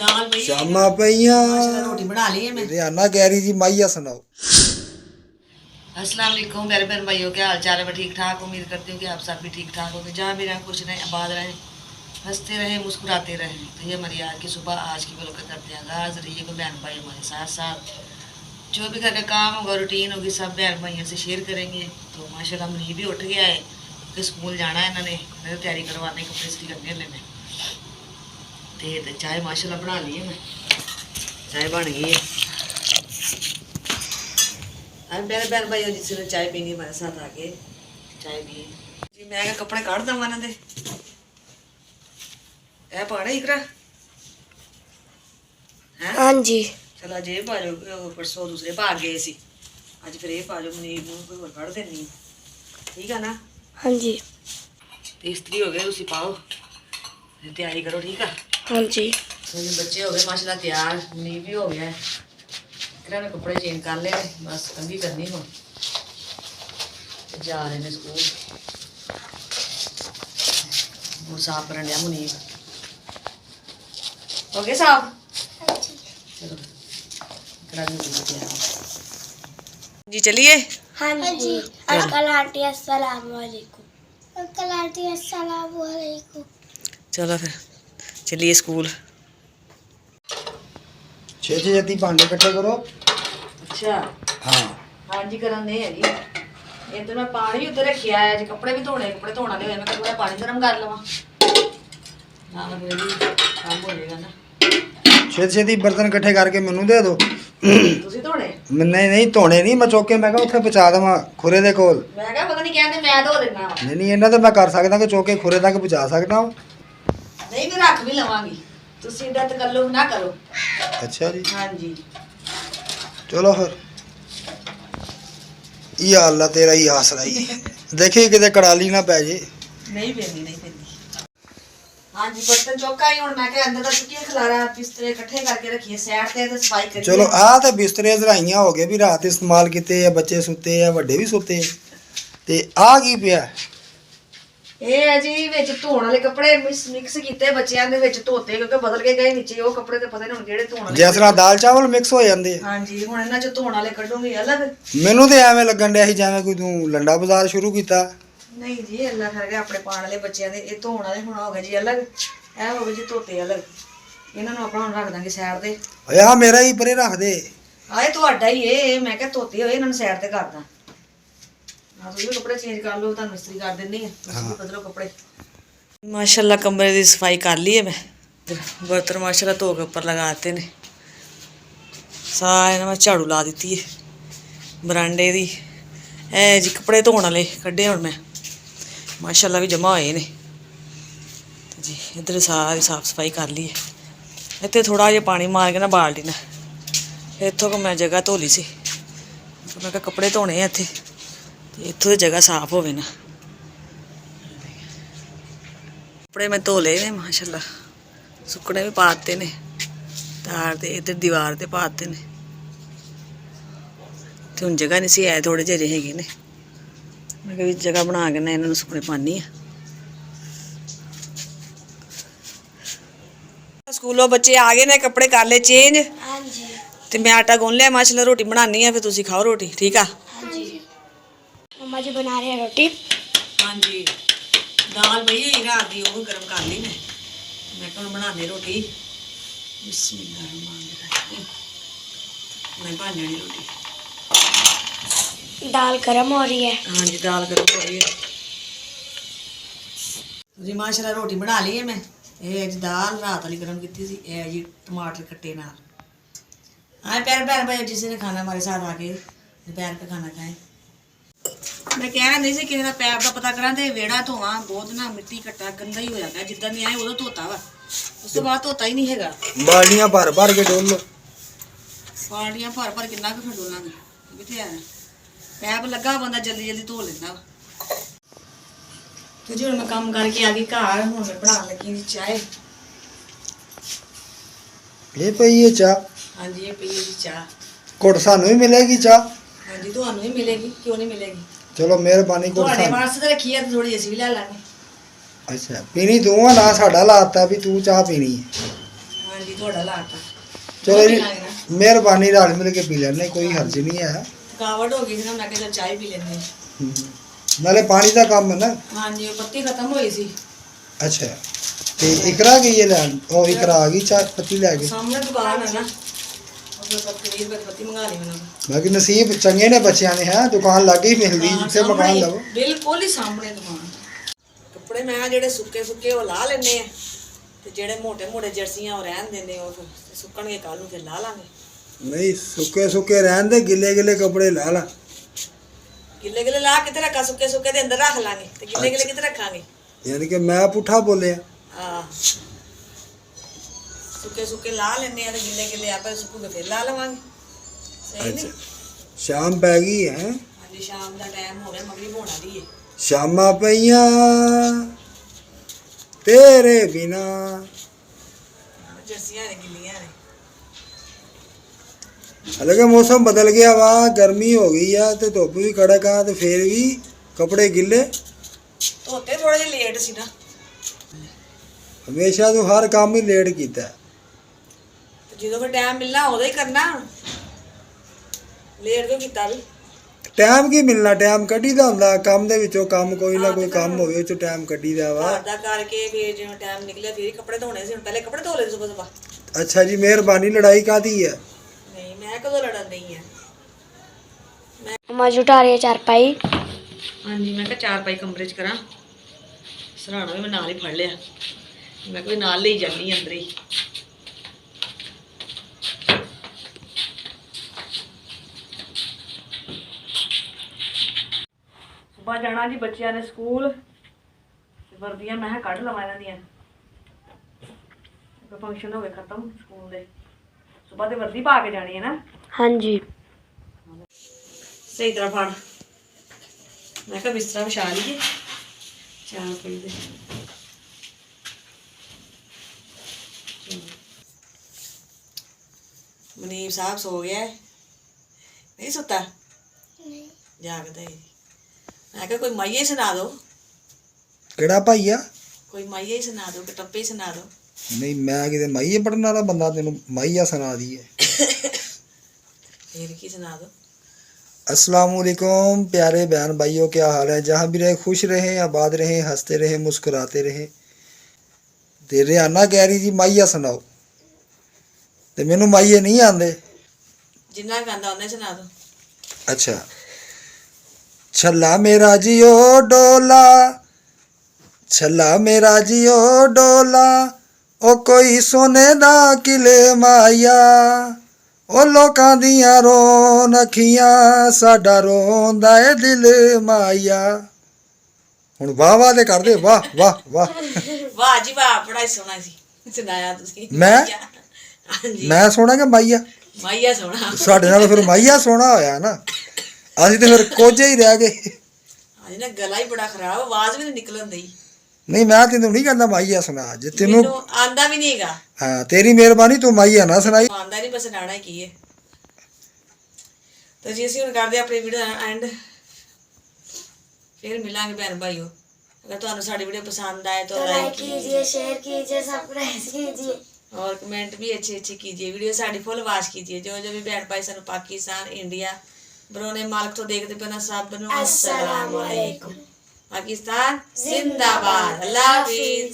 दाल पई शामा पईया माशाल्लाह रोटी बना ली है मैं। रियाना कह रही जी माइया सुनाओ। अस्सलाम वालेकुम मेरे बहन भाइयों, क्या हाल चाल है? मैं ठीक ठाक उम्मीद करती हूँ कि आप सब भी ठीक ठाक होंगे। जहाँ भी रहें खुश रहें आबाद रहें, हंसते रहें मुस्कुराते रहें। तो ये हमारी आज की सुबह आज की ब्लॉग करते हैं आगाज़। रहिए को बहन भाई हमारे साथ साथ, जो भी घर का काम होगा रूटीन होगी सब बहन भाइयों से शेयर करेंगे। तो माशाल्लाह मुनीब भी उठ गया है कि स्कूल जाना है, इन्होंने मेरे तैयारी करवाने कपड़े इस्त्री करने लेने। तो चाय माशाल्लाह बना ली है मैं, चाय बन गई है। अब मेरे बहन भाई जिसने चाय पीनी हमारे साथ आके चाय पिए जी। मैं क्या कपड़े काट दवा इन्हों दे ए पाने इकरा है। हाँ जी चलो अज ये पा जाओ, परसों दूसरे भाग गए सी, अज फिर ये पा जाओ। मनीब नूं कोई होर कढ़ देनी, ठीक है ना? हाँ जी। तो इस्त्री हो गए, तुसी पाओ तैयारी करो, ठीक है? हाँ जी। बच्चे हो गए माशाल्लाह तैयार, मनीब भी हो गया है। इन्होंने कपड़े चेंज कर ले, बस कंघी करनी हो जा रहे हैं स्कूल। और साफ करन दिया मुनीब, हो गए साफ? चलो जी चलिए। हाँ जी। अंकल आंटी अस्सलाम वालेकुम। अंकल आंटी अस्सलाम वालेकुम। चलो फिर चलिए स्कूल। छेती छेती भांडे इकट्ठे करो। अच्छा हाँ हाँ जी करन दे है जी। इधर मैं पानी उधर रखिया है जी, कपड़े भी धोने, कपड़े धोना नहीं हुए, मैं थोड़ा पानी गर्म कर लवा ना, फिर भी काम हो जाएगा ना। छेती छेती बर्तन इकट्ठे करके मैनू दे दो। ਤੁਸੀਂ ਧੋਣੇ? नहीं नहीं धोने नहीं, मैं चौके मैं उत्थे पहुँचा देवां खुरे दे कोल। मैं क्या पता नहीं कहते मैं धो देना। नहीं नहीं इन्हां ते मैं कर सकदा कि चौके खुरे तक पहुँचा सकदा हूं। नहीं मैं रख भी लवांगी, ਤੁਸੀਂ ਇਹਦਾ ਤਕल्लुफ ना करो। अच्छा जी हाँ जी चलो फिर या अल्लाह तेरा ही आसरा ही देखी किते कड़ाली ना पै जे। नहीं पेंदी नहीं पेंदी। हाँ जी बर्तन चौका ही हुण मैं क्या अंदर दा चुकिए खलारा बिस्तरे इकट्ठे करके रखिए साइड ते सफाई करिए। चलो आ ते बिस्तरे धराइयां हो गए भी रात इस्तेमाल किते आ, बच्चे सुते आ, वड्डे भी सुते ते आ की पिया ਇਹ ਹੈ ਜੀ ਵਿੱਚ ਧੋਣ ਵਾਲੇ ਕੱਪੜੇ ਮਿਕਸ ਕੀਤੇ ਬੱਚਿਆਂ ਦੇ ਵਿੱਚ ਧੋਤੇ, ਕਿਉਂਕਿ ਬਦਲ ਕੇ ਗਏ ਨੀਚੇ ਉਹ ਕੱਪੜੇ ਤੇ ਪਤਾ ਨਹੀਂ ਹੁਣ ਕਿਹੜੇ ਧੋਣ ਵਾਲੇ। ਜਿਸ ਤਰ੍ਹਾਂ ਦਾਲ ਚਾਵਲ ਮਿਕਸ ਹੋ ਜਾਂਦੇ ਆ। ਹਾਂਜੀ ਹੁਣ ਇਹਨਾਂ ਚ ਧੋਣ ਵਾਲੇ ਕੱਢੂਗੀ ਅਲੱਗ। ਮੈਨੂੰ ਤੇ ਐਵੇਂ ਲੱਗਣ ਡਿਆ ਸੀ ਜਿਵੇਂ ਕੋਈ ਤੂੰ ਲੰਡਾ ਬਾਜ਼ਾਰ ਸ਼ੁਰੂ ਕੀਤਾ। ਨਹੀਂ ਜੀ ਅੱਲਾ ਕਰਕੇ ਆਪਣੇ ਪਾਣ ਵਾਲੇ ਬੱਚਿਆਂ ਦੇ ਇਹ ਧੋਣ ਵਾਲੇ ਹੁਣ ਹੋ ਗਏ ਜੀ ਅਲੱਗ, ਇਹ ਹੋ ਗਏ ਜੀ ਧੋਤੇ ਅਲੱਗ। ਇਹਨਾਂ ਨੂੰ ਆਪਾਂ ਹੁਣ ਰੱਖ ਦਾਂਗੇ ਸਾਈਡ ਤੇ। ਓਏ ਆ ਮੇਰਾ ਹੀ ਪਰੇ ਰੱਖ ਦੇ। ਆਏ ਤੁਹਾਡਾ ਹੀ ਇਹ, ਮੈਂ ਕਿਹਾ ਧੋਤੇ ਹੋਏ ਇਹਨਾਂ ਨੂੰ ਸਾਈਡ ਤੇ ਕਰਦਾ। हाँ तो कपड़े चेंज कर लो, तुम इस्त्री कर देनी है, बदलो कपड़े। माशाल्लाह कमरे की सफाई कर ली है मैं, बर्तन माशाल्लाह धो के उपर लगाते ने सारे। मैं झाड़ू ला दी है बरांडे की, ए जी कपड़े धोने वाले कड्ढे हुण मैं माशाल्लाह भी जमा होए ने जी। इधर सारी साफ सफाई कर ली है। इत्थे थोड़ा जिहा पानी मार के ना बाल्टी ना इत्थों को मैं जगह धो ली सी, मैं कहा कपड़े धोने इत्थे इत्थों की जगह साफ होवे ना। कपड़े मैं धो ले ने माशाल्लाह, सुकने भी पाते ने तार ते इधर दीवार ते पाते ने। ते हुण जगह नहीं सी है, थोड़े जेरे हैगे ने, मैं कहा जगह बना के ना इन्हां नूं सुकने पानी है। स्कूलों बच्चे आ गए ने, कपड़े कर ले चेंज। हाँ जी। ते मैं आटा गुन लिया माशाल्लाह, रोटी बनानी है, फिर तुसीं खाओ रोटी, ठीक है? मम्मा जी बना रहे हैं रोटी। हाँ जी दाल पई है रात की, वो गर्म कर ली मैं कहा बनाने रोटी। बिस्मिल्लाहिर्रहमानिर्रहीम मैं बनानी रोटी। दाल गर्म हो रही है। हाँ जी दाल गर्म हो रही है जी। माशाल्लाह रोटी बना ली है मैं। ये जी दाल रात वाली गर्म की सी, ये जी टमाटर कट्टे नाल। हाँ प्यारे भैन भाई जिसने खाना हमारे साथ आके दोपहर का खाना खाएं। मैं कह नहीं सी किसी का पैर का पता करा तो वेड़ा धोवा, बहुत ना मिट्टी कट्टा गंदा ही हो जाता है। जिदा नहीं आए उदों धोता वा, उस तो बाद धोता ही नहीं है। बाल्टियां भर भर के डोल लो। बाल्टियां भर भर कितना कुछ डोलांगे, ये तो है पैप लगा बंदा जल्दी जल्दी धो लेंदा। तो जी मैं काम करके आ गई घर, हुण मैं बना लगी जी चाय। ये पई है चाह। हाँ जी ये पी है जी चाह। घुट सानू ही मिलेगी चाह। हाँ जी तुहानू ही मिलेगी, क्यों नहीं मिलेगी? चलो मेहरबानी घुट ਤੁਹਾਡੇ सानू। ਵਾਸਤੇ ਰੱਖੀ ਹੈ, ਥੋੜੀ ਅਸੀਂ ਵੀ ਲੈ ਲਾਂਗੇ। अच्छा पीनी तू आ ना, साडा लाता भी तू चाह पीनी है। हाँ ਹਾਂਜੀ ਤੁਹਾਡਾ ਲਾਤਾ ਚਲੋ ਜੀ ਮਿਹਰਬਾਨੀ, ਰਲ ਮਿਲ ਕੇ ਪੀ ਲੈਣੇ, ਕੋਈ ਹਰਜ ਨਹੀਂ ਹੈ। ਥਕਾਵਟ ਹੋ ਗਈ ਸੀ ਨਾ, ਮੈਂ ਕਿਹਾ ਚੱਲ ਚਾਹ ਹੀ ਪੀ ਲੈਂਦੇ ਹਾਂ। ਨਾਲੇ ਪਾਣੀ ਦਾ ਕੰਮ ਹੈ ਨਾ। ਹਾਂਜੀ ਉਹ ਪੱਤੀ ਖਤਮ ਹੋਈ ਸੀ। ਅੱਛਾ, ਤੇ ਇਕਰਾ ਗਈ ਹੈ ਲੈਣ? ਉਹ ਇਕਰਾ ਆ ਗਈ ਚਾਹ ਪੱਤੀ ਲੈ ਕੇ? ਸਾਹਮਣੇ ਦੁਕਾਨ ਹੈ ਨਾ, ਉਹ ਪੱਤੀ 20 ਰੁਪਏ ਦੀ ਪੱਤੀ ਮੰਗਾ ਲਈ ਮੈਨੂੰ। ਮੈਂ ਕਿ ਨਸੀਬ ਚੰਗੇ ਨੇ ਬੱਚਿਆਂ ਨੇ, ਹੈ ਦੁਕਾਨ ਲੱਗੇ ਹੀ ਮਿਲਦੀ, ਜਿੱਥੇ ਮਕਾਨ ਲਵੋ। ਬਿਲਕੁਲ ਹੀ ਸਾਹਮਣੇ ਦੁਕਾਨ। ਕੱਪੜੇ ਮੈਂ ਜਿਹੜੇ ਸੁੱਕੇ ਸੁੱਕੇ ਉਹ ਲਾ ਲੈਣੇ ਆ, ਤੇ ਜਿਹੜੇ ਮੋਟੇ ਮੋਟੇ ਜਰਸੀਆਂ ਉਹ ਰਹਿਣ ਦਿੰਦੇ, ਉਹ ਫਿਰ ਸੁੱਕਣਗੇ, ਕੱਲ ਨੂੰ ਫਿਰ ਲਾ ਲਾਂਗੇ। ਨਹੀਂ ਸੁੱਕੇ ਸੁੱਕੇ ਰਹਿਣ ਦੇ, ਗਿੱਲੇ ਗਿੱਲੇ ਕੱਪੜੇ ਲਾ ਲਾ। ਗਿੱਲੇ ਗਿੱਲੇ ਲਾ ਕਿੱਥੇ ਰੱਖਾਂ? ਸੁੱਕੇ ਸੁੱਕੇ ਦੇ ਅੰਦਰ ਰੱਖ ਲਾਂਗੇ, ਤੇ ਗਿੱਲੇ ਗਿੱਲੇ ਕਿੱਥੇ ਰੱਖਾਂਗੇ? ਯਾਨੀ ਕਿ ਮੈਂ ਪੁੱਠਾ ਬੋਲਿਆ। ਹਾਂ, ਸੁੱਕੇ ਸੁੱਕੇ ਲਾ ਲੈਣੇ ਆ, ਤੇ ਗਿੱਲੇ ਗਿੱਲੇ ਆਪੇ ਸੁੱਕੂਗੇ ਫਿਰ ਲਾ ਲਵਾਂਗੇ। ਸਹੀ ਨਹੀਂ? ਸ਼ਾਮ ਪੈ ਗਈ ਹੈ। ਹਾਂਜੀ ਸ਼ਾਮ ਦਾ ਟਾਈਮ ਹੋ ਗਿਆ, ਮਗਰੀ ਹੋਣਾ ਦੀ ਏ। ਸ਼ਾਮਾਂ ਪਈਆਂ ਤੇਰੇ ਬਿਨਾ। ਜਰਸੀਆਂ ਨੇ ਗਿੱਲੀਆਂ ਨੇ। ਹਾਲਾਂਕਿ ਮੌਸਮ ਬਦਲ ਗਿਆ ਵਾ, ਗਰਮੀ ਹੋ ਗਈ ਆ ਤੇ ਧੁੱਪ ਵੀ ਕੜਕ ਆ, ਤੇ ਫੇਰ ਵੀ ਕੱਪੜੇ ਗਿੱਲੇ। ਧੋਤੇ ਥੋੜੇ ਜਿਹੇ ਲੇਟ ਸੀ ਨਾ। ਹਮੇਸ਼ਾ ਤੂੰ ਹਰ ਕੰਮ ਹੀ ਲੇਟ ਕੀਤਾ। ਤੇ ਜਦੋਂ ਫਿਰ ਟਾਈਮ ਮਿਲਣਾ ਉਦੋਂ ਹੀ ਕਰਨਾ, ਲੇਟ ਕਿਉਂ ਕੀਤਾ ਵੀ? ਟਾਈਮ ਕੀ ਮਿਲਣਾ, ਟਾਈਮ ਕੱਢੀਦਾ ਹੁੰਦਾ ਕੰਮ ਦੇ ਵਿੱਚੋਂ। ਕੰਮ ਕੋਈ ਨਾ ਕੋਈ ਕੰਮ ਹੋਵੇ, ਉਹ 'ਚੋਂ ਟਾਈਮ ਕੱਢੀਦਾ ਵਾ। ਘਰ ਦਾ ਕਰਕੇ ਫਿਰ ਜਿਵੇਂ ਟਾਈਮ ਨਿਕਲਿਆ ਫਿਰ ਹੀ ਕੱਪੜੇ ਧੋਣੇ ਸੀ। ਹੁਣ ਪਹਿਲੇ ਕੱਪੜੇ ਧੋ ਲਏ ਸੁਬਹ ਸੁਬਹ। ਅੱਛਾ ਜੀ, ਮਿਹਰਬਾਨੀ। ਲੜਾਈ ਕਾਹਦੀ ਹੈ? ਨਹੀਂ ਮੈਂ ਕਦੋਂ ਲੜਨ ਦਈ ਆ? मम्मा जुटा रही है चारपाई। ਹਾਂਜੀ ਮੈਂ ਕਿਹਾ ਚਾਰ ਪਾਈ ਕਮਰੇ 'ਚ ਕਰਾਂ। ਸਰਾਣਾ ਵੀ ਮੈਂ ਨਾਲ ਹੀ ਫੜ ਲਿਆ, ਮੈਂ ਕੋਈ ਨਾਲ ਲਈ ਜਾਂਦੀ ਅੰਦਰ ਹੀ। ਸੁਬਾ ਜਾਣਾ ਜੀ ਬੱਚਿਆਂ ਨੇ ਸਕੂਲ, ਤੇ ਵਰਦੀਆਂ ਮੈਂ ਕਿਹਾ ਕੱਢ ਲਵਾਂ ਇਹਨਾਂ ਦੀਆਂ, ਫੰਕਸ਼ਨ ਹੋਵੇ ਖਤਮ ਸਕੂਲ ਦੇ। ਸੁਬਾ ਤੇ ਵਰਦੀ ਪਾ ਕੇ ਜਾਣੀ ਹੈ ਨਾ। हाँ जी। ਸਹੀ ਤਰ੍ਹਾਂ ਫੜ। ਮੈਂ ਕਿਹਾ ਬਿਸਤਰਾ ਵਿਛਾ ਲਈਏ ਚਾਰ ਪਈ ਦੇ। ਮਨੀਬ ਸਾਹਿਬ ਸੋ ਗਿਆ ਹੈ? ਨਹੀਂ ਸੁੱਤਾ? नहीं। ਜਾਗਦਾ ਹੀ। ਮੈਂ ਕਿਹਾ ਕੋਈ ਮਾਈਆ ਹੀ ਸੁਣਾ ਦਿਓ, ਕਿਹੜਾ ਭਾਈਆ? ਕੋਈ ਮਾਈਆ ਹੀ ਸੁਣਾ ਦਿਓ, ਕਿ ਟੱਪੇ ਹੀ ਸੁਣਾ ਦਿਓ। ਨਹੀਂ ਮੈਂ ਕਿਤੇ ਮਾਈਏ ਪੜਨ ਵਾਲਾ ਬੰਦਾ, ਤੈਨੂੰ ਮਾਈਆ ਸੁਣਾ ਦਈਏ? ਫਿਰ ਕੀ ਸੁਣਾ ਦਿਓ। अस्सलाम वालेकुम प्यारे बहन भाइयों, क्या हाल है? जहाँ भी रहे खुश रहें, आबाद रहें, हंसते रहें, मुस्कुराते रहें। ते रियाना कह रही जी माइया सुनाओ, ते मैनू माइये नहीं आंदे। ਜਿੰਨਾ ਗਾਂਦਾ ਉਹਨੇ ਸੁਣਾ ਦਿਓ। अच्छा। छल्ला मेरा जियो डोला, छल्ला मेरा जियो डोला, ओ कोई सोने दा किले माया, ओ लोकां दियां रोन अखियां, साडा रोंदा ए दिल माया। हुण वाह वाह ते कर दे, वाह वाह वाह। ਵਾਹ ਜੀ ਵਾਹ, ਬੜਾ ਹੀ ਸੋਹਣਾ ਸੀ ਸੁਣਾਇਆ ਤੁਸੀਂ। ਮੈਂ? ਹਾਂਜੀ मैं सोना कि माइया? ਮਾਈਆ ਸੋਹਣਾ। साडे नाल फिर माइया सोहना होया ना, ਅਸੀਂ ਤੇ ਫਿਰ ਕੋਝੇ ਹੀ ਰਹਿ ਗਏ। ਹਾਂਜੀ ਨਾ ਗਲਾ ਹੀ ਬੜਾ ਖਰਾਬ, ਆਵਾਜ਼ ਵੀ ਨਹੀਂ ਨਿਕਲਣ ਦਈ। ਨਹੀਂ ਮੈਂ ਤੈਨੂੰ ਨਹੀਂ ਕਹਿੰਦਾ ਮਾਈਆ ਸੁਣਾ, ਜੇ ਤੈਨੂੰ ਮੈਨੂੰ ਆਂਦਾ ਵੀ ਨਹੀਂ ਹੈਗਾ। ਹਾਂ ਤੇਰੀ ਮਿਹਰਬਾਨੀ, ਤੂੰ ਮਾਈਆ ਨਾ ਸੁਣਾਈ। ਆਂਦਾ ਨਹੀਂ, ਬਸ ਸੁਣਾਉਣਾ ਕੀ ਹੈ। ਤਾਂ ਜੀ ਅਸੀਂ ਹੁਣ ਕਰਦੇ ਆਪਣੀ ਵੀਡੀਓ ਦਾ ਐਂਡ, ਫਿਰ ਮਿਲਾਂਗੇ ਭੈਣ ਭਾਈਓ। अगर ਤੁਹਾਨੂੰ ਸਾਡੀ ਵੀਡੀਓ पसंद आए तो लाइक कीजिए, शेयर कीजिए, सब्सक्राइब कीजिए और कमेंट भी अच्छे अच्छे कीजिए। वीडियो साड़ी फुल वाच कीजिए। जो जो भी भैन भाई सानू पाकिस्तान इंडिया बरोने मालक तो देखते पे ना सब नू अस्सलाम वालेकुम। पाकिस्तान जिंदाबाद। अल्लाह हाफिज।